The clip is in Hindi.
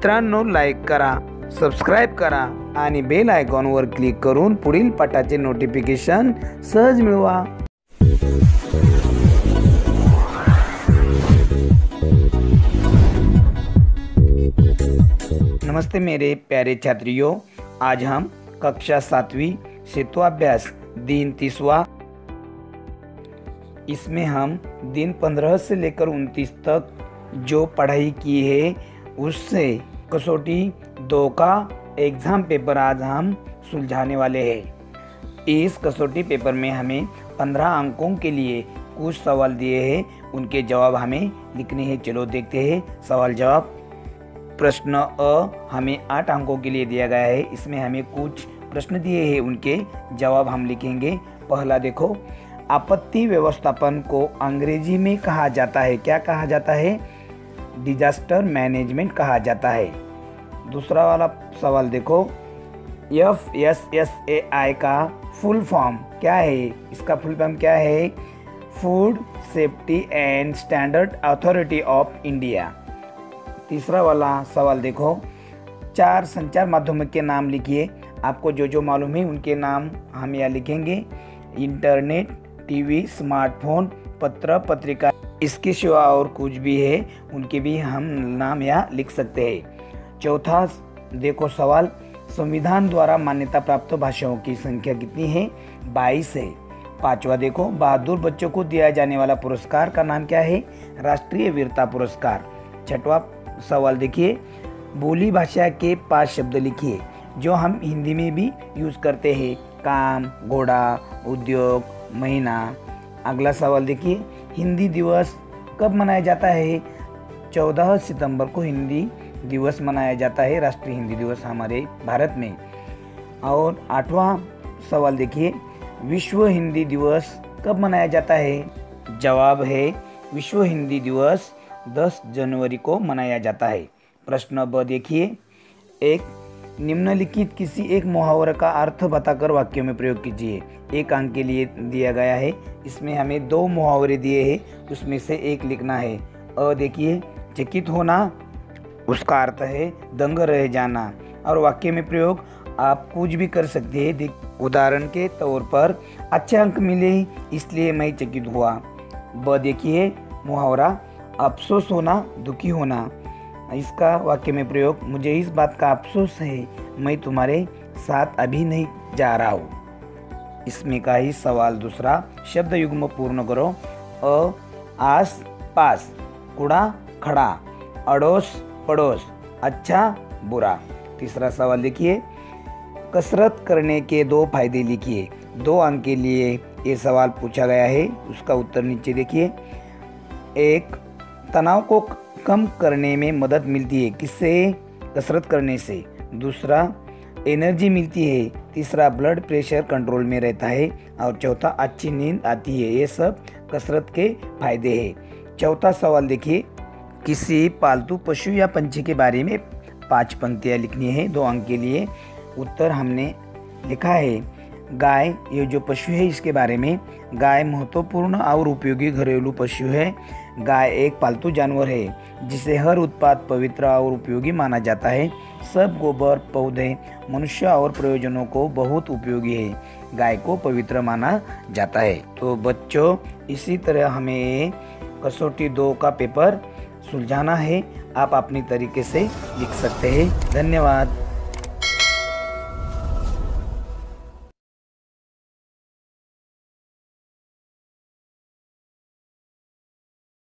मित्रांनो, लाईक करा, सबस्क्राईब करा आणि बेल आयकॉनवर क्लिक करून पुढील पाठाचे नोटिफिकेशन सहज मिळवा। नमस्ते मेरे प्यारे छात्रियों, आज हम कक्षा 7वीं सेतुअभ्यास दिन 30वां, इसमें हम दिन 15 से लेकर 29 तक जो पढ़ाई की है उससे कसौटी 2 का एग्ज़ाम पेपर आज हम सुलझाने वाले हैं। इस कसौटी पेपर में हमें 15 अंकों के लिए कुछ सवाल दिए हैं, उनके जवाब हमें लिखने हैं। चलो देखते हैं सवाल जवाब। प्रश्न अ हमें 8 अंकों के लिए दिया गया है, इसमें हमें कुछ प्रश्न दिए हैं, उनके जवाब हम लिखेंगे। पहला देखो, आपत्ति व्यवस्थापन को अंग्रेजी में कहा जाता है, क्या कहा जाता है? डिजास्टर मैनेजमेंट कहा जाता है। दूसरा वाला सवाल देखो, FSSAI का फुल फॉर्म क्या है? इसका फुल फॉर्म क्या है? Food safety and standard authority of India. तीसरा वाला सवाल देखो, 4 संचार माध्यमों के नाम लिखिए। आपको जो जो मालूम है उनके नाम हम यहाँ लिखेंगे। इंटरनेट, टीवी, स्मार्टफोन, पत्र, पत्रिका, इसके सिवा और कुछ भी है उनके भी हम नाम यहाँ लिख सकते हैं। चौथा देखो सवाल, संविधान द्वारा मान्यता प्राप्त भाषाओं की संख्या कितनी है? 22 है। पांचवा देखो, बहादुर बच्चों को दिया जाने वाला पुरस्कार का नाम क्या है? राष्ट्रीय वीरता पुरस्कार। छठवा सवाल देखिए, बोली भाषा के 5 शब्द लिखिए जो हम हिंदी में भी यूज करते हैं। काम, घोड़ा, उद्योग, महीना। अगला सवाल देखिए, हिंदी दिवस कब मनाया जाता है? 14 सितंबर को हिंदी दिवस मनाया जाता है, राष्ट्रीय हिंदी दिवस हमारे भारत में। और 8वां सवाल देखिए, विश्व हिंदी दिवस कब मनाया जाता है? जवाब है विश्व हिंदी दिवस 10 जनवरी को मनाया जाता है। प्रश्न ब देखिए, एक निम्नलिखित किसी एक मुहावरे का अर्थ बताकर वाक्यों में प्रयोग कीजिए। 1 अंक के लिए दिया गया है, इसमें हमें 2 मुहावरे दिए हैं, उसमें से एक लिखना है। अ देखिए, चकित होना, उसका अर्थ है दंग रह जाना, और वाक्य में प्रयोग आप कुछ भी कर सकते हैं। उदाहरण के तौर पर, अच्छे अंक मिले इसलिए मैं चकित हुआ। ब देखिए, मुहावरा अफसोस होना, दुखी होना, इसका वाक्य में प्रयोग, मुझे इस बात का अफसोस है, मैं तुम्हारे साथ अभी नहीं जा रहा हूँ। इसमें का ही सवाल दूसरा, शब्द युग्म पूर्ण करो। अ आस पास, कूड़ा खड़ा, अड़ोस पड़ोस, अच्छा बुरा। तीसरा सवाल देखिए, कसरत करने के 2 फायदे लिखिए। 2 अंक के लिए ये सवाल पूछा गया है, उसका उत्तर नीचे देखिए। 1, तनाव को कम करने में मदद मिलती है, किससे? कसरत करने से। दूसरा, एनर्जी मिलती है। तीसरा, ब्लड प्रेशर कंट्रोल में रहता है। और चौथा, अच्छी नींद आती है। ये सब कसरत के फायदे हैं। चौथा सवाल देखिए, किसी पालतू पशु या पंछी के बारे में 5 पंक्तियाँ लिखनी है, 2 अंक के लिए। उत्तर हमने लिखा है, गाय, ये जो पशु है इसके बारे में, गाय महत्वपूर्ण और उपयोगी घरेलू पशु है। गाय एक पालतू जानवर है जिसे हर उत्पाद पवित्र और उपयोगी माना जाता है। सब गोबर, पौधे मनुष्य और प्रयोजनों को बहुत उपयोगी है। गाय को पवित्र माना जाता है। तो बच्चों, इसी तरह हमें कसौटी 2 का पेपर सुलझाना है। आप अपनी तरीके से लिख सकते हैं। धन्यवाद।